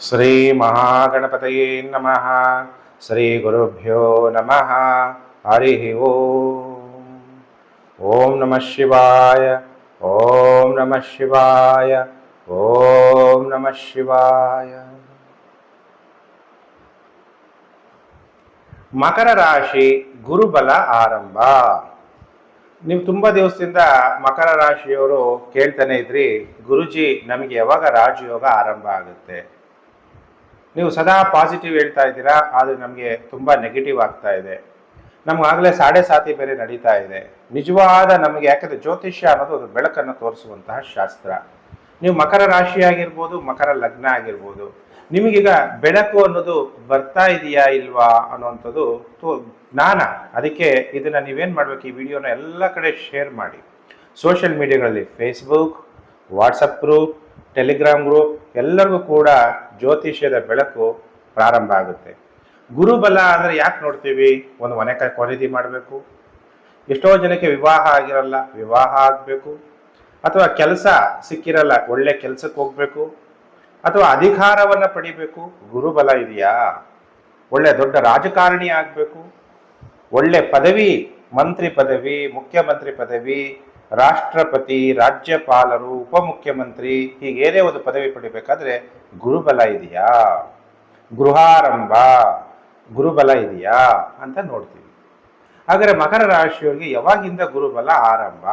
ಶ್ರೀ ಮಹಾಗಣಪತಯೇ ನಮಃ. ಶ್ರೀ ಗುರುಭ್ಯೋ ನಮಃ. ಹರಿ ಓಂ. ಓಂ ನಮಃ ಶಿವಾಯ. ಓಂ ನಮಃ ಶಿವಾಯ. ಓಂ ನಮಃ ಶಿವಾಯ. ಮಕರ ರಾಶಿ ಗುರುಬಲ ಆರಂಭ. ನೀವು ತುಂಬ ದಿವಸದಿಂದ ಮಕರ ರಾಶಿಯವರು ಕೇಳ್ತಾನೆ ಇದ್ರಿ, ಗುರುಜಿ ನಮಗೆ ಯಾವಾಗ ರಾಜಯೋಗ ಆರಂಭ ಆಗುತ್ತೆ? ನೀವು ಸದಾ ಪಾಸಿಟಿವ್ ಹೇಳ್ತಾ ಇದ್ದೀರಾ, ಆದರೆ ನಮಗೆ ತುಂಬ ನೆಗೆಟಿವ್ ಆಗ್ತಾ ಇದೆ. ನಮಗಾಗಲೇ ಸಾಡೆ ಸಾತಿ ಬೇರೆ ನಡೀತಾ ಇದೆ. ನಿಜವಾದ ನಮಗೆ, ಯಾಕಂದರೆ ಜ್ಯೋತಿಷ್ಯ ಅನ್ನೋದು ಒಂದು ಬೆಳಕನ್ನು ತೋರಿಸುವಂತಹ ಶಾಸ್ತ್ರ. ನೀವು ಮಕರ ರಾಶಿ ಆಗಿರ್ಬೋದು, ಮಕರ ಲಗ್ನ ಆಗಿರ್ಬೋದು, ನಿಮಗೀಗ ಬೆಳಕು ಅನ್ನೋದು ಬರ್ತಾ ಇದೆಯಾ ಇಲ್ವಾ ಅನ್ನುವಂಥದ್ದು ಜ್ಞಾನ. ಅದಕ್ಕೆ ಇದನ್ನು ನೀವೇನು ಮಾಡಬೇಕು, ಈ ವಿಡಿಯೋನ ಎಲ್ಲ ಕಡೆ ಶೇರ್ ಮಾಡಿ. ಸೋಷಿಯಲ್ ಮೀಡಿಯಾಗಳಲ್ಲಿ Facebook, WhatsApp group, Telegram group ಎಲ್ಲರಿಗೂ ಕೂಡ ಜ್ಯೋತಿಷ್ಯದ ಬೆಳಕು ಪ್ರಾರಂಭ ಆಗುತ್ತೆ. ಗುರುಬಲ ಅಂದರೆ ಯಾಕೆ ನೋಡ್ತೀವಿ? ಒಂದು ಮನೆ ಖರೀದಿ ಮಾಡಬೇಕು, ಎಷ್ಟೋ ಜನಕ್ಕೆ ವಿವಾಹ ಆಗಿರಲ್ಲ, ವಿವಾಹ ಆಗಬೇಕು, ಅಥವಾ ಕೆಲಸ ಸಿಕ್ಕಿರಲ್ಲ, ಒಳ್ಳೆ ಕೆಲಸಕ್ಕೆ ಹೋಗಬೇಕು, ಅಥವಾ ಅಧಿಕಾರವನ್ನು ಪಡಿಬೇಕು, ಗುರುಬಲ ಇದೆಯಾ? ಒಳ್ಳೆ ದೊಡ್ಡ ರಾಜಕಾರಣಿ ಆಗಬೇಕು, ಒಳ್ಳೆ ಪದವಿ, ಮಂತ್ರಿ ಪದವಿ, ಮುಖ್ಯಮಂತ್ರಿ ಪದವಿ, ರಾಷ್ಟ್ರಪತಿ, ರಾಜ್ಯಪಾಲರು, ಉಪಮುಖ್ಯಮಂತ್ರಿ, ಹೀಗೇನೇ ಒಂದು ಪದವಿ ಪಡಿಬೇಕಾದ್ರೆ ಗುರುಬಲ ಇದೆಯಾ? ಗೃಹಾರಂಭ ಗುರುಬಲ ಇದೆಯಾ ಅಂತ ನೋಡ್ತೀವಿ. ಹಾಗಾದರೆ ಮಕರ ರಾಶಿಯವರಿಗೆ ಯಾವಾಗಿಂದ ಗುರುಬಲ ಆರಂಭ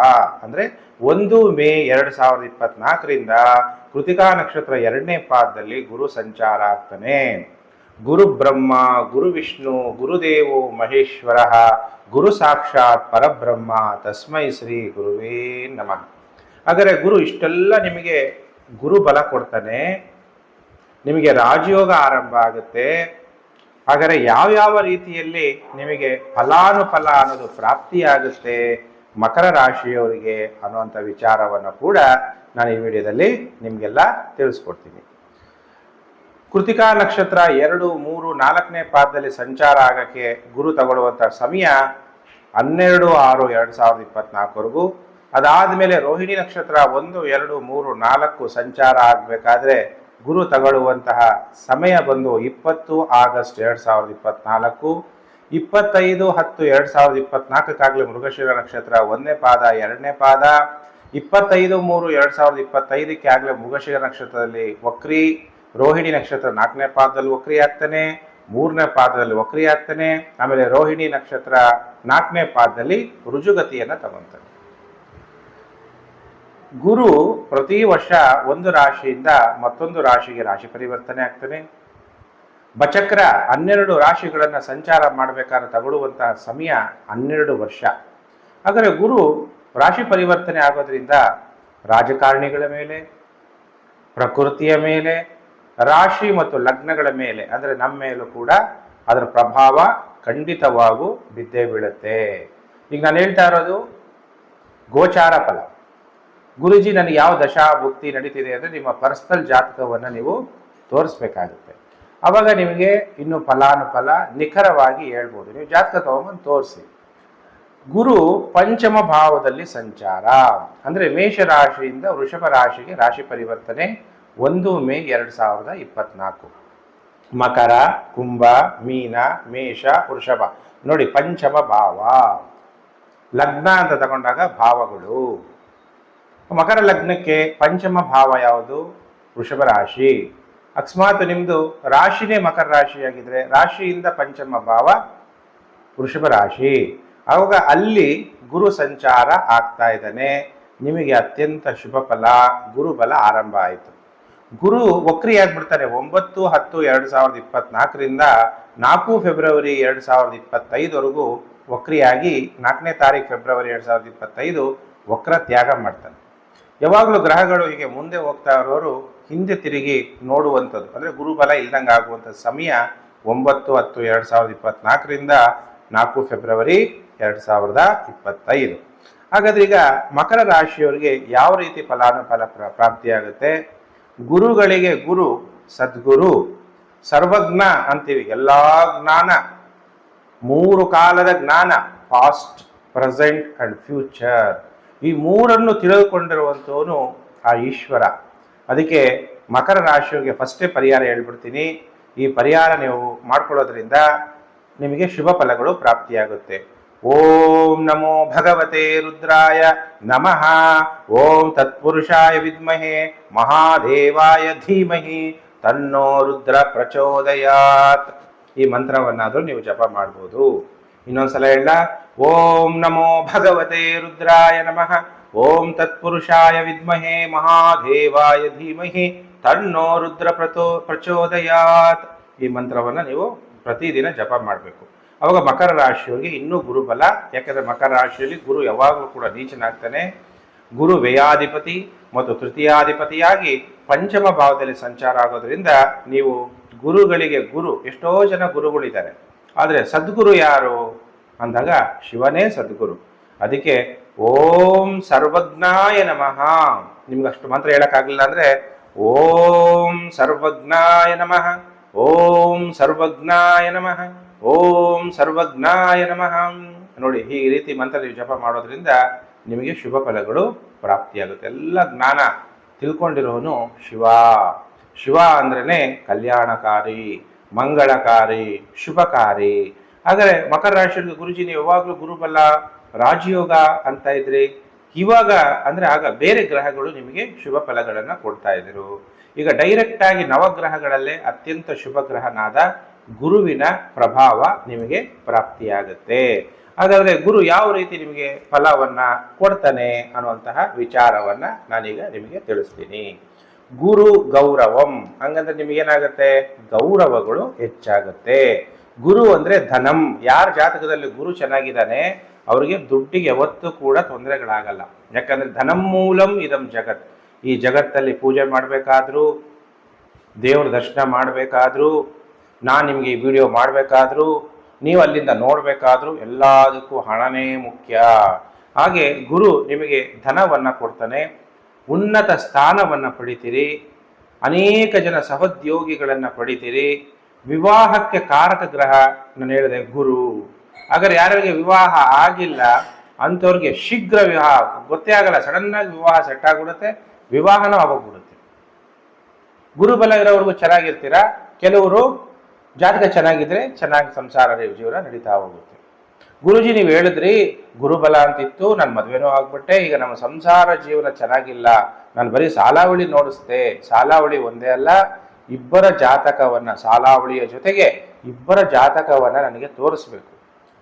ಅಂದರೆ 1 ಮೇ 2024ರಿಂದ ಕೃತಿಕಾ ನಕ್ಷತ್ರ 2ನೇ ಪಾದದಲ್ಲಿ ಗುರು ಸಂಚಾರ ಆಗ್ತಾನೆ. ಗುರು ಬ್ರಹ್ಮ, ಗುರು ವಿಷ್ಣು, ಗುರುದೇವೋ ಮಹೇಶ್ವರ, ಗುರು ಸಾಕ್ಷಾತ್ ಪರಬ್ರಹ್ಮ, ತಸ್ಮೈ ಶ್ರೀ ಗುರುವೇ ನಮಃ. ಹಾಗಾದರೆ ಗುರು ಇಷ್ಟೆಲ್ಲ ನಿಮಗೆ ಗುರುಬಲ ಕೊಡ್ತಾನೆ, ನಿಮಗೆ ರಾಜಯೋಗ ಆರಂಭ ಆಗುತ್ತೆ. ಹಾಗಾದರೆ ಯಾವ್ಯಾವ ರೀತಿಯಲ್ಲಿ ನಿಮಗೆ ಫಲಾನುಫಲ ಅನ್ನೋದು ಪ್ರಾಪ್ತಿಯಾಗುತ್ತೆ ಮಕರ ರಾಶಿಯವರಿಗೆ ಅನ್ನುವಂಥ ವಿಚಾರವನ್ನು ಕೂಡ ನಾನು ಈ ವಿಡಿಯೋದಲ್ಲಿ ನಿಮಗೆಲ್ಲ ತಿಳಿಸ್ಕೊಡ್ತೀನಿ. ಕೃತಿಕಾ ನಕ್ಷತ್ರ 2, 3, 4ನೇ ಪಾದದಲ್ಲಿ ಸಂಚಾರ ಆಗಕ್ಕೆ ಗುರು ತಗೊಳ್ಳುವಂಥ ಸಮಯ 12/6/2024ವರೆಗೂ. ಅದಾದಮೇಲೆ ರೋಹಿಣಿ ನಕ್ಷತ್ರ 1, 2, 3, 4 ಸಂಚಾರ ಆಗಬೇಕಾದ್ರೆ ಗುರು ತಗೊಳ್ಳುವಂತಹ ಸಮಯ ಬಂದು 20 ಆಗಸ್ಟ್ 2024. 25/10/2024 ಮೃಗಶಿರ ನಕ್ಷತ್ರ 1ನೇ ಪಾದ 2ನೇ ಪಾದ. 25/3/2025 ಆಗಲೇ ಮೃಗಶಿರ ನಕ್ಷತ್ರದಲ್ಲಿ ವಕ್ರಿ, ರೋಹಿಣಿ ನಕ್ಷತ್ರ 4ನೇ ಪಾದದಲ್ಲಿ ವಕ್ರಿ ಆಗ್ತಾನೆ, 3ನೇ ಪಾದದಲ್ಲಿ ವಕ್ರಿ ಆಗ್ತಾನೆ. ಆಮೇಲೆ ರೋಹಿಣಿ ನಕ್ಷತ್ರ 4ನೇ ಪಾದದಲ್ಲಿ ರುಜುಗತಿಯನ್ನು ತಗೊಂತಾನೆ. ಗುರು ಪ್ರತಿ ವರ್ಷ ಒಂದು ರಾಶಿಯಿಂದ ಮತ್ತೊಂದು ರಾಶಿಗೆ ರಾಶಿ ಪರಿವರ್ತನೆ ಆಗ್ತಾನೆ. ಬಚಕ್ರ 12 ರಾಶಿಗಳನ್ನು ಸಂಚಾರ ಮಾಡಬೇಕಾದ್ರೆ ತಗೊಳ್ಳುವಂತಹ ಸಮಯ 12 ವರ್ಷ. ಹಾಗಾದರೆ ಗುರು ರಾಶಿ ಪರಿವರ್ತನೆ ಆಗೋದ್ರಿಂದ ರಾಜಕಾರಣಿಗಳ ಮೇಲೆ, ಪ್ರಕೃತಿಯ ಮೇಲೆ, ರಾಶಿ ಮತ್ತು ಲಗ್ನಗಳ ಮೇಲೆ ಅಂದರೆ ನಮ್ಮ ಮೇಲೂ ಕೂಡ ಅದರ ಪ್ರಭಾವ ಖಂಡಿತವಾಗೂ ಬಿದ್ದೇ ಬೀಳುತ್ತೆ. ಈಗ ನಾನು ಹೇಳ್ತಾ ಇರೋದು ಗೋಚಾರ ಫಲ. ಗುರುಜಿ ನನಗೆ ಯಾವ ದಶಾ ಭುಕ್ತಿ ನಡೀತಿದೆ ಅಂದರೆ ನಿಮ್ಮ ಪರ್ಸನಲ್ ಜಾತಕವನ್ನು ನೀವು ತೋರಿಸ್ಬೇಕಾಗುತ್ತೆ. ಆವಾಗ ನಿಮಗೆ ಇನ್ನು ಫಲಾನುಫಲ ನಿಖರವಾಗಿ ಹೇಳ್ಬೋದು. ನೀವು ಜಾತಕ ತಗೊಂಬಂದು ತೋರಿಸಿ. ಗುರು ಪಂಚಮ ಭಾವದಲ್ಲಿ ಸಂಚಾರ ಅಂದರೆ ಮೇಷರಾಶಿಯಿಂದ ವೃಷಭ ರಾಶಿಗೆ ರಾಶಿ ಪರಿವರ್ತನೆ 1 ಮೇ 2024. ಮಕರ, ಕುಂಭ, ಮೀನ, ಮೇಷ, ವೃಷಭ ನೋಡಿ ಪಂಚಮ ಭಾವ. ಲಗ್ನ ಅಂತ ತಗೊಂಡಾಗ ಭಾವಗಳು. ಮಕರ ಲಗ್ನಕ್ಕೆ ಪಂಚಮ ಭಾವ ಯಾವುದು? ವೃಷಭ ರಾಶಿ. ಅಕಸ್ಮಾತ್ ನಿಮ್ಮದು ರಾಶಿನೇ ಮಕರ ರಾಶಿಯಾಗಿದ್ರೆ ರಾಶಿಯಿಂದ ಪಂಚಮ ಭಾವ ವೃಷಭ ರಾಶಿ. ಆವಾಗ ಅಲ್ಲಿ ಗುರು ಸಂಚಾರ ಆಗ್ತಾ ಇದ್ದಾನೆ. ನಿಮಗೆ ಅತ್ಯಂತ ಶುಭ ಫಲ, ಗುರುಬಲ ಆರಂಭ ಆಯಿತು. ಗುರು ವಕ್ರಿ ಆಗ್ಬಿಡ್ತಾರೆ 9/10/2024ರಿಂದ 4 ಫೆಬ್ರವರಿ 2025ವರೆಗೂ ವಕ್ರಿಯಾಗಿ 4ನೇ ತಾರೀಕು ಫೆಬ್ರವರಿ 2025 ವಕ್ರ ತ್ಯಾಗ ಮಾಡ್ತಾನೆ. ಯಾವಾಗಲೂ ಗ್ರಹಗಳು ಹೀಗೆ ಮುಂದೆ ಹೋಗ್ತಾ ಇರೋರು ಹಿಂದೆ ತಿರುಗಿ ನೋಡುವಂಥದ್ದು ಅಂದರೆ ಗುರುಬಲ ಇಲ್ದಂಗೆ ಆಗುವಂಥ ಸಮಯ 9/10/2024ರಿಂದ 4 ಫೆಬ್ರವರಿ 2025. ಹಾಗಾದ್ರೆ ಈಗ ಮಕರ ರಾಶಿಯವರಿಗೆ ಯಾವ ರೀತಿ ಫಲಾನುಫಲ ಪ್ರಾಪ್ತಿಯಾಗುತ್ತೆ? ಗುರುಗಳಿಗೆ ಗುರು ಸದ್ಗುರು, ಸರ್ವಜ್ಞ ಅಂತೀವಿ. ಎಲ್ಲ ಜ್ಞಾನ, 3 ಕಾಲದ ಜ್ಞಾನ, ಪಾಸ್ಟ್, ಪ್ರೆಸೆಂಟ್ ಅಂಡ್ ಫ್ಯೂಚರ್, ಈ 3 ತಿಳಿದುಕೊಂಡಿರುವಂಥವನು ಆ ಈಶ್ವರ. ಅದಕ್ಕೆ ಮಕರ ರಾಶಿಯವರಿಗೆ ಫಸ್ಟೇ ಪರಿಹಾರ ಹೇಳ್ಬಿಡ್ತೀನಿ. ಈ ಪರಿಹಾರ ನೀವು ಮಾಡ್ಕೊಳ್ಳೋದ್ರಿಂದ ನಿಮಗೆ ಶುಭ ಫಲಗಳು ಪ್ರಾಪ್ತಿಯಾಗುತ್ತೆ. ಓಂ ನಮೋ ಭಗವತೆ ರುದ್ರಾಯ ನಮಃ. ಓಂ ತತ್ಪುರುಷಾಯ ವಿದ್ಮಹೆ ಮಹಾದೇವಾಯ ಧೀಮಹಿ ತನ್ನೋ ರುದ್ರ ಪ್ರಚೋದಯಾತ್. ಈ ಮಂತ್ರವನ್ನಾದರೂ ನೀವು ಜಪ ಮಾಡ್ಬೋದು. ಇನ್ನೊಂದ್ಸಲ ಹೇಳ, ಓಂ ನಮೋ ಭಗವತೆ ರುದ್ರಾಯ ನಮಃ. ಓಂ ತತ್ಪುರುಷಾಯ ವಿದ್ಮಹೆ ಮಹಾದೇವಾಯ ಧೀಮಹಿ ತನ್ನೋ ರುದ್ರ ಪ್ರಚೋದಯಾತ್. ಈ ಮಂತ್ರವನ್ನು ನೀವು ಪ್ರತಿದಿನ ಜಪ ಮಾಡಬೇಕು. ಅವಾಗ ಮಕರ ರಾಶಿಯವರಿಗೆ ಇನ್ನೂ ಗುರುಬಲ. ಯಾಕಂದರೆ ಮಕರ ರಾಶಿಯಲ್ಲಿ ಗುರು ಯಾವಾಗಲೂ ಕೂಡ ನೀಚನಾಗ್ತಾನೆ. ಗುರು ವ್ಯಯಾಧಿಪತಿ ಮತ್ತು ತೃತೀಯಾಧಿಪತಿಯಾಗಿ ಪಂಚಮ ಭಾವದಲ್ಲಿ ಸಂಚಾರ ಆಗೋದ್ರಿಂದ ನೀವು ಗುರುಗಳಿಗೆ ಎಷ್ಟೋ ಜನ ಗುರುಗಳಿದ್ದಾರೆ, ಆದರೆ ಸದ್ಗುರು ಯಾರು ಅಂದಾಗ ಶಿವನೇ ಸದ್ಗುರು. ಅದಕ್ಕೆ ಓಂ ಸರ್ವಜ್ಞಾಯ ನಮಃ. ನಿಮ್ಗೆ ಅಷ್ಟು ಮಂತ್ರ ಹೇಳಕ್ಕಾಗಲಿಲ್ಲ ಅಂದರೆ ಓಂ ಸರ್ವಜ್ಞಾಯ ನಮಃ, ಓಂ ಸರ್ವಜ್ಞಾಯ ನಮಃ, ಓಂ ಸರ್ವಜ್ಞಾಯ ನಮಃ. ನೋಡಿ, ಈ ರೀತಿ ಮಂತ್ರ ನೀವು ಜಪ ಮಾಡೋದ್ರಿಂದ ನಿಮಗೆ ಶುಭ ಫಲಗಳು ಪ್ರಾಪ್ತಿಯಾಗುತ್ತೆ. ಎಲ್ಲ ಜ್ಞಾನ ತಿಳ್ಕೊಂಡಿರೋನು ಶಿವ. ಶಿವ ಅಂದ್ರೇ ಕಲ್ಯಾಣಕಾರಿ, ಮಂಗಳಕಾರಿ, ಶುಭಕಾರಿ. ಹಾಗಾದರೆ ಮಕರ ರಾಶಿಯವರಿಗೆ ಗುರುಜಿ ನೀವು ಯಾವಾಗಲೂ ಗುರುಬಲ ರಾಜಯೋಗ ಅಂತ ಇದ್ರಿ, ಇವಾಗ ಅಂದರೆ ಆಗ ಬೇರೆ ಗ್ರಹಗಳು ನಿಮಗೆ ಶುಭ ಫಲಗಳನ್ನು ಕೊಡ್ತಾ ಇದ್ರು. ಈಗ ಡೈರೆಕ್ಟ್ ಆಗಿ ನವಗ್ರಹಗಳಲ್ಲೇ ಅತ್ಯಂತ ಶುಭ ಗ್ರಹನಾದ ಗುರುವಿನ ಪ್ರಭಾವ ನಿಮಗೆ ಪ್ರಾಪ್ತಿಯಾಗುತ್ತೆ. ಹಾಗಾದರೆ ಗುರು ಯಾವ ರೀತಿ ನಿಮಗೆ ಫಲವನ್ನ ಕೊಡ್ತಾನೆ ಅನ್ನುವಂತಹ ವಿಚಾರವನ್ನ ನಾನೀಗ ನಿಮಗೆ ತಿಳಿಸ್ತೀನಿ. ಗುರು ಗೌರವಂ, ಹಂಗಂದ್ರೆ ನಿಮಗೇನಾಗತ್ತೆ, ಗೌರವಗಳು ಹೆಚ್ಚಾಗುತ್ತೆ. ಗುರು ಅಂದ್ರೆ ಧನಂ. ಯಾರ ಜಾತಕದಲ್ಲಿ ಗುರು ಚೆನ್ನಾಗಿದ್ದಾನೆ ಅವರಿಗೆ ದುಡ್ಡಿಗೆ ಯಾವತ್ತೂ ಕೂಡ ತೊಂದರೆಗಳಾಗಲ್ಲ. ಯಾಕಂದ್ರೆ ಧನಂ ಮೂಲಂ ಇದಂ ಜಗತ್. ಈ ಜಗತ್ತಲ್ಲಿ ಪೂಜೆ ಮಾಡಬೇಕಾದ್ರೂ, ದೇವ್ರ ದರ್ಶನ ಮಾಡಬೇಕಾದ್ರೂ, ನಾನು ನಿಮಗೆ ಈ ವಿಡಿಯೋ ಮಾಡಬೇಕಾದ್ರೂ, ನೀವು ಅಲ್ಲಿಂದ ನೋಡಬೇಕಾದ್ರೂ ಎಲ್ಲದಕ್ಕೂ ಹಣನೇ ಮುಖ್ಯ. ಹಾಗೆ ಗುರು ನಿಮಗೆ ಧನವನ್ನು ಕೊಡ್ತಾನೆ, ಉನ್ನತ ಸ್ಥಾನವನ್ನು ಪಡಿತೀರಿ, ಅನೇಕ ಜನ ಸಹೋದ್ಯೋಗಿಗಳನ್ನು ಪಡಿತೀರಿ. ವಿವಾಹಕ್ಕೆ ಕಾರಕ ಗ್ರಹ ನಾನು ಹೇಳಿದೆ ಗುರು. ಹಾಗಾದ್ರೆ ಯಾರಿಗೆ ವಿವಾಹ ಆಗಿಲ್ಲ ಅಂಥವ್ರಿಗೆ ಶೀಘ್ರ ವಿವಾಹ, ಗೊತ್ತೇ ಆಗಲ್ಲ, ಸಡನ್ನಾಗಿ ವಿವಾಹ ಸೆಟ್ ಆಗಿಬಿಡುತ್ತೆ, ವಿವಾಹನೂ ಆಗೋಗ್ಬಿಡುತ್ತೆ. ಗುರುಬಲ ಇರೋವ್ರಿಗೂ ಚೆನ್ನಾಗಿರ್ತೀರಾ. ಕೆಲವರು ಜಾತಕ ಚೆನ್ನಾಗಿದ್ರೆ ಚೆನ್ನಾಗಿ ಸಂಸಾರ ಜೀವನ ನಡೀತಾ ಹೋಗುತ್ತೆ. ಗುರುಜಿ ನೀವು ಹೇಳಿದ್ರಿ ಗುರುಬಲ ಅಂತಿತ್ತು, ನಾನು ಮದುವೆನೂ ಆಗ್ಬಿಟ್ಟೆ, ಈಗ ನಮ್ಮ ಸಂಸಾರ ಜೀವನ ಚೆನ್ನಾಗಿಲ್ಲ, ನಾನು ಬರೀ ಸಾಲಾವಳಿ ನೋಡಿಸ್ದೆ. ಸಾಲಾವಳಿ ಒಂದೇ ಅಲ್ಲ, ಇಬ್ಬರ ಜಾತಕವನ್ನು, ಸಾಲಾವಳಿಯ ಜೊತೆಗೆ ಇಬ್ಬರ ಜಾತಕವನ್ನು ನನಗೆ ತೋರಿಸ್ಬೇಕು.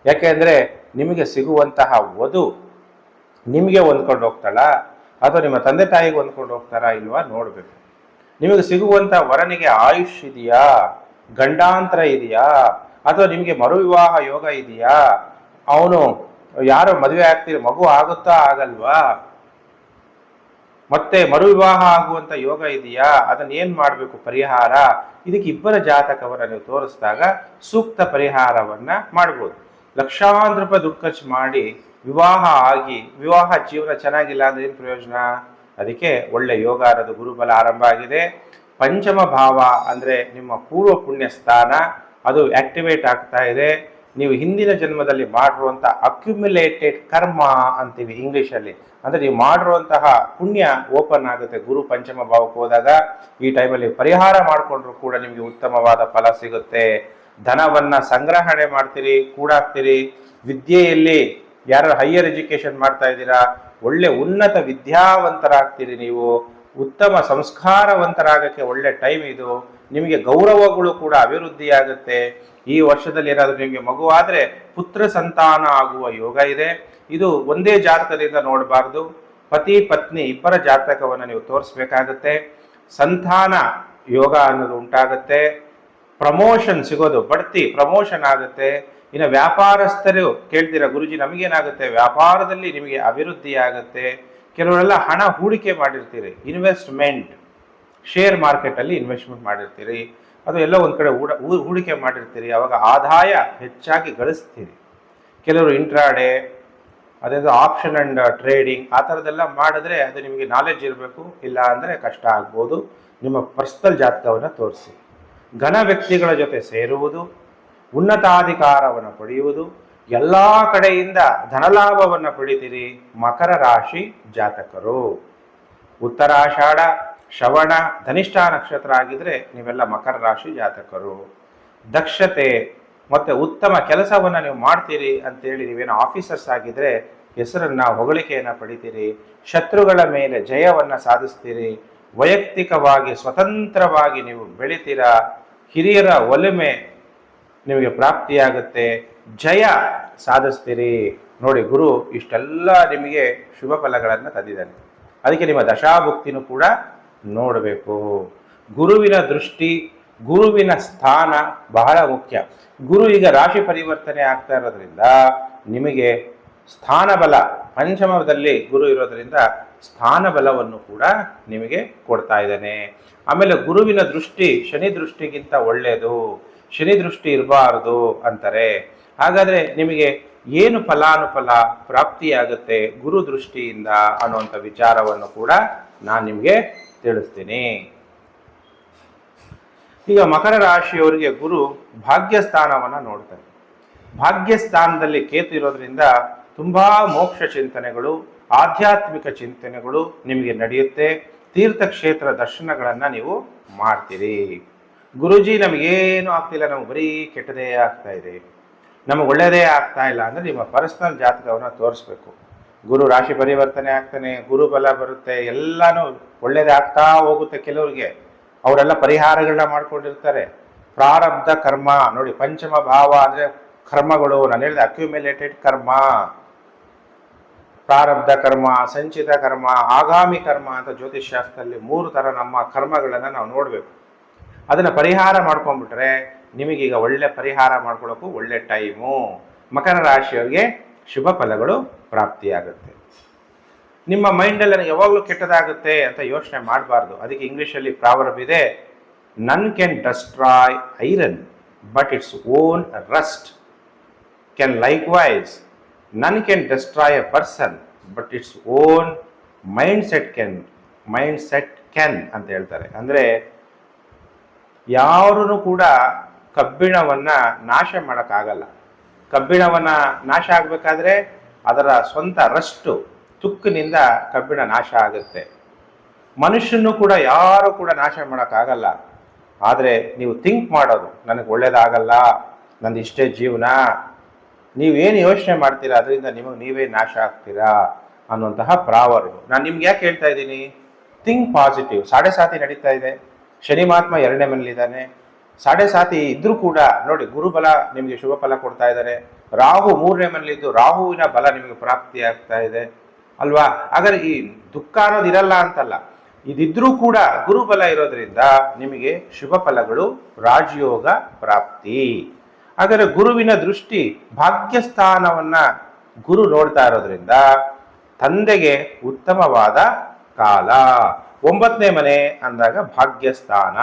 ಯಾಕೆಂದರೆ ನಿಮಗೆ ಸಿಗುವಂತಹ ವಧು ನಿಮಗೆ ಹೊಂದ್ಕೊಂಡು ಹೋಗ್ತಾಳ ಅಥವಾ ನಿಮ್ಮ ತಂದೆ ತಾಯಿಗೆ ಹೊಂದ್ಕೊಂಡು ಹೋಗ್ತಾರಾ ಇಲ್ವಾ ನೋಡಬೇಕು. ನಿಮಗೆ ಸಿಗುವಂಥ ವರನಿಗೆ ಆಯುಷ್ ಇದೆಯಾ, ಗಂಡಾಂತರ ಇದೆಯಾ, ಅಥವಾ ನಿಮಗೆ ಮರುವಿವಾಹ ಯೋಗ ಇದೆಯಾ, ಅವನು ಯಾರೋ ಮದುವೆ ಆಗ್ತೀರಿ ಮಗು ಆಗುತ್ತಾ ಆಗಲ್ವಾ, ಮತ್ತೆ ಮರುವಿವಾಹ ಆಗುವಂಥ ಯೋಗ ಇದೆಯಾ, ಅದನ್ನ ಏನು ಮಾಡಬೇಕು ಪರಿಹಾರ, ಇದಕ್ಕೆ ಇಬ್ಬರ ಜಾತಕವನ್ನು ನೀವು ತೋರಿಸಿದಾಗ ಸೂಕ್ತ ಪರಿಹಾರವನ್ನ ಮಾಡ್ಬೋದು. ಲಕ್ಷಾಂತರ ರೂಪಾಯಿ ದುಡ್ಡು ಖರ್ಚು ಮಾಡಿ ವಿವಾಹ ಆಗಿ ವಿವಾಹ ಜೀವನ ಚೆನ್ನಾಗಿಲ್ಲ ಅಂದ್ರೆ ಏನು ಪ್ರಯೋಜನ? ಅದಕ್ಕೆ ಒಳ್ಳೆ ಯೋಗ ಅನ್ನೋದು ಗುರುಬಲ ಆರಂಭ ಆಗಿದೆ. ಪಂಚಮ ಭಾವ ಅಂದರೆ ನಿಮ್ಮ ಪೂರ್ವ ಪುಣ್ಯ ಸ್ಥಾನ ಅದು ಆಕ್ಟಿವೇಟ್ ಆಗ್ತಾ ಇದೆ. ನೀವು ಹಿಂದಿನ ಜನ್ಮದಲ್ಲಿ ಮಾಡಿರುವಂಥ ಅಕ್ಯುಮುಲೇಟೆಡ್ ಕರ್ಮ ಅಂತೀವಿ ಇಂಗ್ಲೀಷಲ್ಲಿ, ಅಂದರೆ ನೀವು ಮಾಡಿರುವಂತಹ ಪುಣ್ಯ ಓಪನ್ ಆಗುತ್ತೆ ಗುರು ಪಂಚಮ ಭಾವಕ್ಕೆ ಹೋದಾಗ. ಈ ಟೈಮಲ್ಲಿ ಪರಿಹಾರ ಮಾಡಿಕೊಂಡ್ರು ಕೂಡ ನಿಮಗೆ ಉತ್ತಮವಾದ ಫಲ ಸಿಗುತ್ತೆ. ಧನವನ್ನ ಸಂಗ್ರಹಣೆ ಮಾಡ್ತೀರಿ, ಕೂಡಾಕ್ತೀರಿ. ವಿದ್ಯೆಯಲ್ಲಿ ಯಾರು ಹೈಯರ್ ಎಜುಕೇಶನ್ ಮಾಡ್ತಾ ಇದ್ದೀರಾ, ಒಳ್ಳೆ ಉನ್ನತ ವಿದ್ಯಾವಂತರಾಗ್ತೀರಿ. ನೀವು ಉತ್ತಮ ಸಂಸ್ಕಾರವಂತರಾಗಕ್ಕೆ ಒಳ್ಳೆ ಟೈಮ್ ಇದು. ನಿಮಗೆ ಗೌರವಗಳು ಕೂಡ ಅಭಿವೃದ್ಧಿ ಆಗುತ್ತೆ. ಈ ವರ್ಷದಲ್ಲಿ ಏನಾದರೂ ನಿಮಗೆ ಮಗು ಆದರೆ ಪುತ್ರ ಸಂತಾನ ಆಗುವ ಯೋಗ ಇದೆ. ಇದು ಒಂದೇ ಜಾತಕದಿಂದ ನೋಡಬಾರ್ದು, ಪತಿ ಪತ್ನಿ ಇಬ್ಬರ ಜಾತಕವನ್ನು ನೀವು ತೋರಿಸ್ಬೇಕಾಗತ್ತೆ. ಸಂತಾನ ಯೋಗ ಅನ್ನೋದು ಉಂಟಾಗುತ್ತೆ. ಪ್ರಮೋಷನ್ ಸಿಗೋದು, ಬಡ್ತಿ ಪ್ರಮೋಷನ್ ಆಗುತ್ತೆ. ಇನ್ನು ವ್ಯಾಪಾರಸ್ಥರು ಕೇಳ್ತೀರಾ ಗುರುಜಿ ನಮಗೇನಾಗುತ್ತೆ, ವ್ಯಾಪಾರದಲ್ಲಿ ನಿಮಗೆ ಅಭಿವೃದ್ಧಿ ಆಗುತ್ತೆ. ಕೆಲವರೆಲ್ಲ ಹಣ ಹೂಡಿಕೆ ಮಾಡಿರ್ತೀರಿ, ಇನ್ವೆಸ್ಟ್ಮೆಂಟ್, ಶೇರ್ ಮಾರ್ಕೆಟಲ್ಲಿ ಇನ್ವೆಸ್ಟ್ಮೆಂಟ್ ಮಾಡಿರ್ತೀರಿ, ಅದು ಎಲ್ಲ ಒಂದು ಕಡೆ ಹೂಡಿಕೆ ಮಾಡಿರ್ತೀರಿ, ಅವಾಗ ಆದಾಯ ಹೆಚ್ಚಾಗಿ ಗಳಿಸ್ತೀರಿ. ಕೆಲವರು ಇಂಟ್ರಾಡೇ, ಅದೇದು ಆಪ್ಷನ್ ಆ್ಯಂಡ್ ಟ್ರೇಡಿಂಗ್ ಆ ಥರದ್ದೆಲ್ಲ ಮಾಡಿದ್ರೆ ಅದು ನಿಮಗೆ ನಾಲೆಡ್ಜ್ ಇರಬೇಕು, ಇಲ್ಲ ಅಂದರೆ ಕಷ್ಟ ಆಗ್ಬೋದು. ನಿಮ್ಮ ಪರ್ಸನಲ್ ಜಾತಕವನ್ನು ತೋರಿಸಿ. ಘನ ವ್ಯಕ್ತಿಗಳ ಜೊತೆ ಸೇರುವುದು, ಉನ್ನತಾಧಿಕಾರವನ್ನು ಪಡೆಯುವುದು, ಎಲ್ಲ ಕಡೆಯಿಂದ ಧನಲಾಭವನ್ನು ಪಡಿತೀರಿ ಮಕರ ರಾಶಿ ಜಾತಕರು. ಉತ್ತರಾಷಾಢ ಶ್ರವಣ ಧನಿಷ್ಠ ನಕ್ಷತ್ರ ಆಗಿದ್ರೆ ನೀವೆಲ್ಲ ಮಕರ ರಾಶಿ ಜಾತಕರು. ದಕ್ಷತೆ ಮತ್ತು ಉತ್ತಮ ಕೆಲಸವನ್ನು ನೀವು ಮಾಡ್ತೀರಿ ಅಂತೇಳಿ ನೀವೇನು ಆಫೀಸರ್ಸ್ ಆಗಿದ್ರೆ ಹೆಸರನ್ನು ಹೊಗಳಿಕೆಯನ್ನು ಪಡಿತೀರಿ, ಶತ್ರುಗಳ ಮೇಲೆ ಜಯವನ್ನು ಸಾಧಿಸ್ತೀರಿ, ವೈಯಕ್ತಿಕವಾಗಿ ಸ್ವತಂತ್ರವಾಗಿ ನೀವು ಬೆಳಿತೀರಾ, ಹಿರಿಯರ ಒಲುಮೆ ನಿಮಗೆ ಪ್ರಾಪ್ತಿಯಾಗುತ್ತೆ, ಜಯ ಸಾಧಿಸ್ತೀರಿ. ನೋಡಿ, ಗುರು ಇಷ್ಟೆಲ್ಲ ನಿಮಗೆ ಶುಭ ಫಲಗಳನ್ನು ತಂದಿದ್ದಾನೆ. ಅದಕ್ಕೆ ನಿಮ್ಮ ದಶಾಭುಕ್ತಿನೂ ಕೂಡ ನೋಡಬೇಕು. ಗುರುವಿನ ದೃಷ್ಟಿ, ಗುರುವಿನ ಸ್ಥಾನ ಬಹಳ ಮುಖ್ಯ. ಗುರು ಈಗ ರಾಶಿ ಪರಿವರ್ತನೆ ಆಗ್ತಾ ಇರೋದ್ರಿಂದ ನಿಮಗೆ ಸ್ಥಾನ ಬಲ, ಪಂಚಮದಲ್ಲಿ ಗುರು ಇರೋದ್ರಿಂದ ಸ್ಥಾನ ಬಲವನ್ನು ಕೂಡ ನಿಮಗೆ ಕೊಡ್ತಾ ಇದ್ದಾನೆ. ಆಮೇಲೆ ಗುರುವಿನ ದೃಷ್ಟಿ ಶನಿ ದೃಷ್ಟಿಗಿಂತ ಒಳ್ಳೆಯದು, ಶನಿ ದೃಷ್ಟಿ ಇರಬಾರದು ಅಂತಾರೆ. ಹಾಗಾದರೆ ನಿಮಗೆ ಏನು ಫಲಾನುಫಲ ಪ್ರಾಪ್ತಿಯಾಗುತ್ತೆ ಗುರು ದೃಷ್ಟಿಯಿಂದ ಅನ್ನುವಂಥ ವಿಚಾರವನ್ನು ಕೂಡ ನಾನು ನಿಮಗೆ ತಿಳಿಸ್ತೀನಿ. ಈಗ ಮಕರ ರಾಶಿಯವರಿಗೆ ಗುರು ಭಾಗ್ಯಸ್ಥಾನವನ್ನು ನೋಡ್ತಾರೆ. ಭಾಗ್ಯಸ್ಥಾನದಲ್ಲಿ ಕೇತು ಇರೋದ್ರಿಂದ ತುಂಬ ಮೋಕ್ಷ ಚಿಂತನೆಗಳು, ಆಧ್ಯಾತ್ಮಿಕ ಚಿಂತನೆಗಳು ನಿಮಗೆ ನಡೆಯುತ್ತೆ. ತೀರ್ಥಕ್ಷೇತ್ರ ದರ್ಶನಗಳನ್ನು ನೀವು ಮಾಡ್ತೀರಿ. ಗುರುಜಿ ನಮಗೇನು ಆಗ್ತಿಲ್ಲ, ನಮಗೆ ಬರೀ ಕೆಟ್ಟದೇ ಆಗ್ತಾ ಇದೆ, ನಮಗೆ ಒಳ್ಳೆಯದೇ ಆಗ್ತಾ ಇಲ್ಲ ಅಂದರೆ ನಿಮ್ಮ ಪರ್ಸನಲ್ ಜಾತಕವನ್ನು ತೋರಿಸ್ಬೇಕು. ಗುರು ರಾಶಿ ಪರಿವರ್ತನೆ ಆಗ್ತಾನೆ, ಗುರು ಬಲ ಬರುತ್ತೆ, ಎಲ್ಲನೂ ಒಳ್ಳೆಯದೇ ಆಗ್ತಾ ಹೋಗುತ್ತೆ. ಕೆಲವರಿಗೆ ಅವರೆಲ್ಲ ಪರಿಹಾರಗಳನ್ನ ಮಾಡ್ಕೊಂಡಿರ್ತಾರೆ. ಪ್ರಾರಬ್ಧ ಕರ್ಮ ನೋಡಿ, ಪಂಚಮ ಭಾವ ಅಂದರೆ ಕರ್ಮಗಳು. ನಾನು ಹೇಳಿದೆ ಅಕ್ಯುಮ್ಯುಲೇಟೆಡ್ ಕರ್ಮ, ಪ್ರಾರಬ್ಧ ಕರ್ಮ, ಸಂಚಿತ ಕರ್ಮ, ಆಗಾಮಿ ಕರ್ಮ ಅಂತ ಜ್ಯೋತಿಷ್ಶಾಸ್ತ್ರದಲ್ಲಿ 3 ಥರ ನಮ್ಮ ಕರ್ಮಗಳನ್ನು ನಾವು ನೋಡಬೇಕು. ಅದನ್ನು ಪರಿಹಾರ ಮಾಡ್ಕೊಂಡ್ಬಿಟ್ರೆ ನಿಮಗೀಗ ಒಳ್ಳೆ ಪರಿಹಾರ ಮಾಡ್ಕೊಳ್ಳೋಕ್ಕೂ ಒಳ್ಳೆ ಟೈಮು. ಮಕರ ರಾಶಿಯವರಿಗೆ ಶುಭ ಫಲಗಳು ಪ್ರಾಪ್ತಿಯಾಗುತ್ತೆ. ನಿಮ್ಮ ಮೈಂಡಲ್ಲಿ ನನಗೆ ಯಾವಾಗಲೂ ಕೆಟ್ಟದಾಗುತ್ತೆ ಅಂತ ಯೋಚನೆ ಮಾಡಬಾರ್ದು. ಅದಕ್ಕೆ ಇಂಗ್ಲೀಷಲ್ಲಿ ಪ್ರಾವರ್ಬ್ ಇದೆ, none can destroy iron but its own rust can likewise none can destroy a person but its own mindset can ಅಂತ ಹೇಳ್ತಾರೆ. ಅಂದರೆ ಯಾರೂ ಕೂಡ ಕಬ್ಬಿಣವನ್ನು ನಾಶ ಮಾಡೋಕ್ಕಾಗಲ್ಲ. ಕಬ್ಬಿಣವನ್ನು ನಾಶ ಆಗಬೇಕಾದ್ರೆ ಅದರ ಸ್ವಂತ ರಷ್ಟು ತುಕ್ಕಿನಿಂದ ಕಬ್ಬಿಣ ನಾಶ ಆಗುತ್ತೆ. ಮನುಷ್ಯನೂ ಕೂಡ ಯಾರು ಕೂಡ ನಾಶ ಮಾಡೋಕ್ಕಾಗಲ್ಲ. ಆದರೆ ನೀವು ಥಿಂಕ್ ಮಾಡೋದು, ನನಗೆ ಒಳ್ಳೇದಾಗಲ್ಲ, ನಂದು ಇಷ್ಟೇ ಜೀವನ, ನೀವೇನು ಯೋಚನೆ ಮಾಡ್ತೀರಾ ಅದರಿಂದ ನಿಮಗೆ ನೀವೇ ನಾಶ ಆಗ್ತೀರಾ ಅನ್ನುವಂತಹ ಪ್ರಾವರ್ಬ್. ನಾನು ನಿಮ್ಗೆ ಯಾಕೆ ಹೇಳ್ತಾ ಇದ್ದೀನಿ, ಥಿಂಕ್ ಪಾಸಿಟಿವ್. 7.5 ನಡೀತಾ ಇದೆ, ಶನಿ ಮಹಾತ್ಮ 2ನೇ ಮನೇಲಿದ್ದಾನೆ. 7.5 ಇದ್ರೂ ಕೂಡ ನೋಡಿ ಗುರುಬಲ ನಿಮಗೆ ಶುಭ ಫಲ ಕೊಡ್ತಾ ಇದ್ದಾರೆ. ರಾಹು 3ನೇ ಮನೇಲಿದ್ದು ರಾಹುವಿನ ಬಲ ನಿಮಗೆ ಪ್ರಾಪ್ತಿ ಆಗ್ತಾ ಇದೆ ಅಲ್ವಾ. ಹಾಗಾದ್ರೆ ಈ ದುಃಖ ಅನ್ನೋದು ಇರಲ್ಲ ಅಂತಲ್ಲ, ಇದಿದ್ರೂ ಕೂಡ ಗುರುಬಲ ಇರೋದ್ರಿಂದ ನಿಮಗೆ ಶುಭ ಫಲಗಳು, ರಾಜಯೋಗ ಪ್ರಾಪ್ತಿ. ಹಾಗಾದ್ರೆ ಗುರುವಿನ ದೃಷ್ಟಿ ಭಾಗ್ಯಸ್ಥಾನವನ್ನ ಗುರು ನೋಡ್ತಾ ಇರೋದ್ರಿಂದ ತಂದೆಗೆ ಉತ್ತಮವಾದ ಕಾಲ. 9ನೇ ಮನೆ ಅಂದಾಗ ಭಾಗ್ಯಸ್ಥಾನ,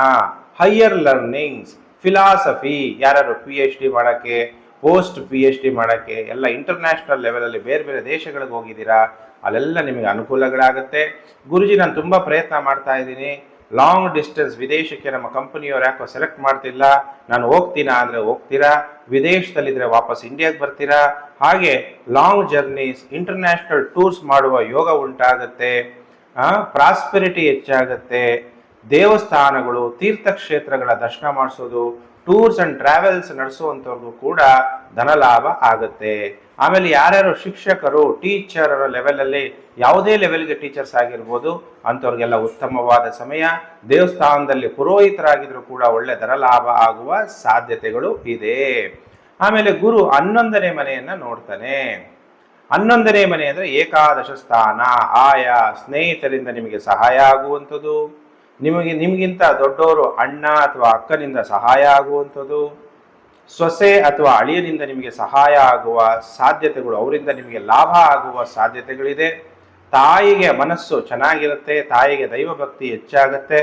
ಹೈಯರ್ ಲರ್ನಿಂಗ್ಸ್, ಫಿಲಾಸಫಿ, ಯಾರು PhD ಮಾಡೋಕ್ಕೆ, ಪೋಸ್ಟ್ PhD ಮಾಡೋಕ್ಕೆ, ಎಲ್ಲ ಇಂಟರ್ನ್ಯಾಷನಲ್ ಲೆವೆಲಲ್ಲಿ ಬೇರೆ ಬೇರೆ ದೇಶಗಳಿಗೆ ಹೋಗಿದ್ದೀರಾ, ಅಲ್ಲೆಲ್ಲ ನಿಮಗೆ ಅನುಕೂಲಗಳಾಗುತ್ತೆ. ಗುರುಜಿ ನಾನು ತುಂಬ ಪ್ರಯತ್ನ ಮಾಡ್ತಾ ಇದ್ದೀನಿ, ಲಾಂಗ್ ಡಿಸ್ಟೆನ್ಸ್ ವಿದೇಶಕ್ಕೆ ನಮ್ಮ ಕಂಪನಿಯವ್ರು ಯಾಕೋ ಸೆಲೆಕ್ಟ್ ಮಾಡ್ತಿಲ್ಲ, ನಾನು ಹೋಗ್ತೀನಾ ಅಂದರೆ ಹೋಗ್ತೀರಾ, ವಿದೇಶದಲ್ಲಿದ್ದರೆ ವಾಪಸ್ ಇಂಡಿಯಾಗೆ ಬರ್ತೀರಾ. ಹಾಗೆ ಲಾಂಗ್ ಜರ್ನೀಸ್, ಇಂಟರ್ನ್ಯಾಷನಲ್ ಟೂರ್ಸ್ ಮಾಡುವ ಯೋಗ ಉಂಟಾಗುತ್ತೆ, ಪ್ರಾಸ್ಪೆರಿಟಿ ಹೆಚ್ಚಾಗುತ್ತೆ. ದೇವಸ್ಥಾನಗಳು, ತೀರ್ಥಕ್ಷೇತ್ರಗಳ ದರ್ಶನ ಮಾಡಿಸೋದು, ಟೂರ್ಸ್ ಅಂಡ್ ಟ್ರಾವೆಲ್ಸ್ ನಡೆಸುವಂಥವ್ರಿಗೂ ಕೂಡ ಧನಲಾಭ ಆಗುತ್ತೆ. ಆಮೇಲೆ ಯಾರ್ಯಾರು ಶಿಕ್ಷಕರು, ಟೀಚರ್ ಲೆವೆಲಲ್ಲಿ ಯಾವುದೇ ಲೆವೆಲ್ಗೆ ಟೀಚರ್ಸ್ ಆಗಿರ್ಬೋದು ಅಂಥವ್ರಿಗೆಲ್ಲ ಉತ್ತಮವಾದ ಸಮಯ. ದೇವಸ್ಥಾನದಲ್ಲಿ ಪುರೋಹಿತರಾಗಿದ್ರು ಕೂಡ ಒಳ್ಳೆ ಧನಲಾಭ ಆಗುವ ಸಾಧ್ಯತೆಗಳು ಇದೆ. ಆಮೇಲೆ ಗುರು 11ನೇ ಮನೆಯನ್ನು ನೋಡ್ತಾನೆ. 11ನೇ ಮನೆ ಅಂದರೆ ಏಕಾದಶ ಸ್ಥಾನ. ಆಯಾ ಸ್ನೇಹಿತರಿಂದ ನಿಮಗೆ ಸಹಾಯ ಆಗುವಂಥದ್ದು, ನಿಮಗಿಂತ ದೊಡ್ಡವರು ಅಣ್ಣ ಅಥವಾ ಅಕ್ಕನಿಂದ ಸಹಾಯ ಆಗುವಂಥದ್ದು, ಸೊಸೆ ಅಥವಾ ಅಳಿಯನಿಂದ ನಿಮಗೆ ಸಹಾಯ ಆಗುವ ಸಾಧ್ಯತೆಗಳು, ಅವರಿಂದ ನಿಮಗೆ ಲಾಭ ಆಗುವ ಸಾಧ್ಯತೆಗಳಿದೆ. ತಾಯಿಗೆ ಮನಸ್ಸು ಚೆನ್ನಾಗಿರುತ್ತೆ, ತಾಯಿಗೆ ದೈವಭಕ್ತಿ ಹೆಚ್ಚಾಗುತ್ತೆ.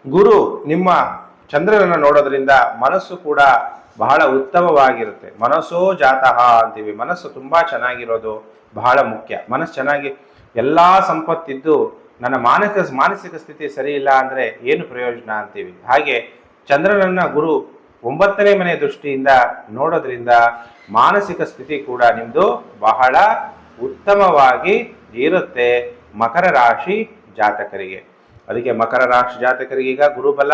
ಗುರು ನಿಮ್ಮ ಚಂದ್ರನನ್ನು ನೋಡೋದ್ರಿಂದ ಮನಸ್ಸು ಕೂಡ ಬಹಳ ಉತ್ತಮವಾಗಿರುತ್ತೆ. ಮನಸ್ಸೋ ಜಾತಃ ಅಂತೀವಿ, ಮನಸ್ಸು ತುಂಬ ಚೆನ್ನಾಗಿರೋದು ಬಹಳ ಮುಖ್ಯ. ಮನಸ್ಸು ಚೆನ್ನಾಗಿ ಎಲ್ಲ ಸಂಪತ್ತಿದ್ದು ನನ್ನ ಮಾನಸಿಕ ಸ್ಥಿತಿ ಸರಿ ಇಲ್ಲ ಅಂದರೆ ಏನು ಪ್ರಯೋಜನ ಅಂತೀವಿ. ಹಾಗೆ ಚಂದ್ರನನ್ನ ಗುರು 9ನೇ ಮನೆ ದೃಷ್ಟಿಯಿಂದ ನೋಡೋದ್ರಿಂದ ಮಾನಸಿಕ ಸ್ಥಿತಿ ಕೂಡ ನಿಮ್ಮದು ಬಹಳ ಉತ್ತಮವಾಗಿ ಇರುತ್ತೆ ಮಕರ ರಾಶಿ ಜಾತಕರಿಗೆ. ಅದಕ್ಕೆ ಮಕರ ರಾಶಿ ಜಾತಕರಿಗೀಗ ಗುರುಬಲ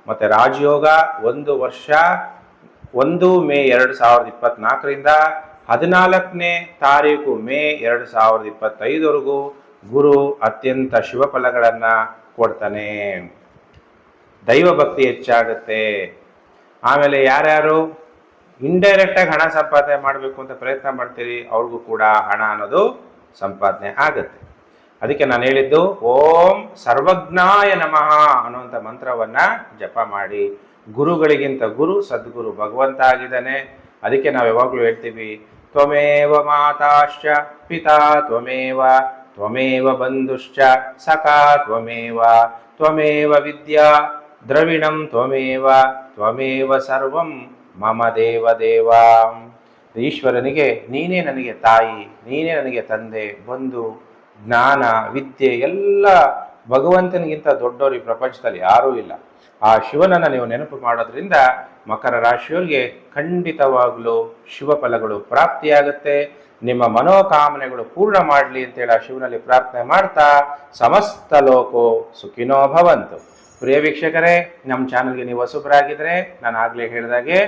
ಮತ್ತು ರಾಜಯೋಗ 1 ವರ್ಷ 1 ಮೇ 2024ರಿಂದ 14ನೇ ತಾರೀಕು ಮೇ 2025ವರೆಗೂ ಗುರು ಅತ್ಯಂತ ಶುಭ ಫಲಗಳನ್ನು ಕೊಡ್ತಾನೆ. ದೈವ ಭಕ್ತಿ ಹೆಚ್ಚಾಗುತ್ತೆ. ಆಮೇಲೆ ಯಾರ್ಯಾರು ಇಂಡೈರೆಕ್ಟಾಗಿ ಹಣ ಸಂಪಾದನೆ ಮಾಡಬೇಕು ಅಂತ ಪ್ರಯತ್ನ ಮಾಡ್ತೀರಿ ಅವ್ರಿಗೂ ಕೂಡ ಹಣ ಅನ್ನೋದು ಸಂಪಾದನೆ ಆಗುತ್ತೆ. ಅದಕ್ಕೆ ನಾನು ಹೇಳಿದ್ದು ಓಂ ಸರ್ವಜ್ಞಾಯ ನಮಃ ಅನ್ನುವಂಥ ಮಂತ್ರವನ್ನು ಜಪ ಮಾಡಿ. ಗುರುಗಳಿಗಿಂತ ಗುರು ಸದ್ಗುರು ಭಗವಂತ ಆಗಿದ್ದಾನೆ. ಅದಕ್ಕೆ ನಾವು ಯಾವಾಗಲೂ ಹೇಳ್ತೀವಿ ತ್ವಮೇವ ಮಾತಾಶ್ಚ ಪಿತಾ ತ್ವಮೇವ ತ್ವಮೇವ ಬಂಧುಶ್ಚ ಸಖಾ ತ್ವಮೇವ ತ್ವಮೇವ ವಿದ್ಯಾ ದ್ರವಿಣಂ ತ್ವಮೇವ ತ್ವಮೇವ ಸರ್ವಂ ಮಮ ದೇವ ದೇವ. ಈಶ್ವರನಿಗೆ ನೀನೇ ನನಗೆ ತಾಯಿ, ನೀನೇ ನನಗೆ ತಂದೆ, ಬಂಧು, ಜ್ಞಾನ, ವಿದ್ಯೆ ಎಲ್ಲ ಭಗವಂತನಿಗಿಂತ ದೊಡ್ಡವರು ಈ ಪ್ರಪಂಚದಲ್ಲಿ ಯಾರೂ ಇಲ್ಲ. ಆ ಶಿವನನ್ನು ನೀವು ನೆನಪು ಮಾಡೋದ್ರಿಂದ ಮಕರ ರಾಶಿಯವರಿಗೆ ಖಂಡಿತವಾಗಲೂ ಶುಭ ಫಲಗಳು ಪ್ರಾಪ್ತಿಯಾಗುತ್ತೆ. ನಿಮ್ಮ ಮನೋಕಾಮನೆಗಳು ಪೂರ್ಣ ಮಾಡಲಿ ಅಂತೇಳಿ ಆ ಶಿವನಲ್ಲಿ ಪ್ರಾರ್ಥನೆ ಮಾಡ್ತಾ ಸಮಸ್ತ ಲೋಕೋ ಸುಖಿನೋ ಭವಂತು. ಪ್ರಿಯ ವೀಕ್ಷಕರೇ, ನಮ್ಮ ಚಾನಲ್ಗೆ ನೀವು ಹೊಸಬರಾಗಿದ್ದರೆ ನಾನು ಆಗಲೇ ಹೇಳಿದಾಗೆ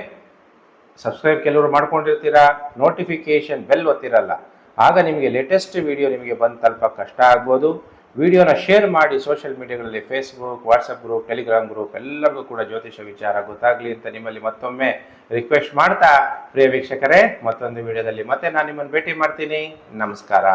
ಸಬ್ಸ್ಕ್ರೈಬ್ ಕೆಲವರು ಮಾಡ್ಕೊಂಡಿರ್ತೀರಾ, ನೋಟಿಫಿಕೇಷನ್ ಬೆಲ್ ಒತ್ತಿರಲ್ಲ. ಆಗ ನಿಮಗೆ ಲೇಟೆಸ್ಟ್ ವಿಡಿಯೋ ನಿಮಗೆ ಬಂದು ತಲುಪ ಕಷ್ಟ ಆಗ್ಬೋದು. ವಿಡಿಯೋನ ಶೇರ್ ಮಾಡಿ ಸೋಷಿಯಲ್ ಮೀಡಿಯಾಗಳಲ್ಲಿ Facebook, WhatsApp group, Telegram group ಎಲ್ಲರಿಗೂ ಕೂಡ ಜ್ಯೋತಿಷ ವಿಚಾರ ಗೊತ್ತಾಗಲಿ ಅಂತ ನಿಮ್ಮಲ್ಲಿ ಮತ್ತೊಮ್ಮೆ ರಿಕ್ವೆಸ್ಟ್ ಮಾಡ್ತಾ ಪ್ರಿಯ ವೀಕ್ಷಕರೇ, ಮತ್ತೊಂದು ವಿಡಿಯೋದಲ್ಲಿ ಮತ್ತೆ ನಾನು ನಿಮ್ಮನ್ನು ಭೇಟಿ ಮಾಡ್ತೀನಿ. ನಮಸ್ಕಾರ.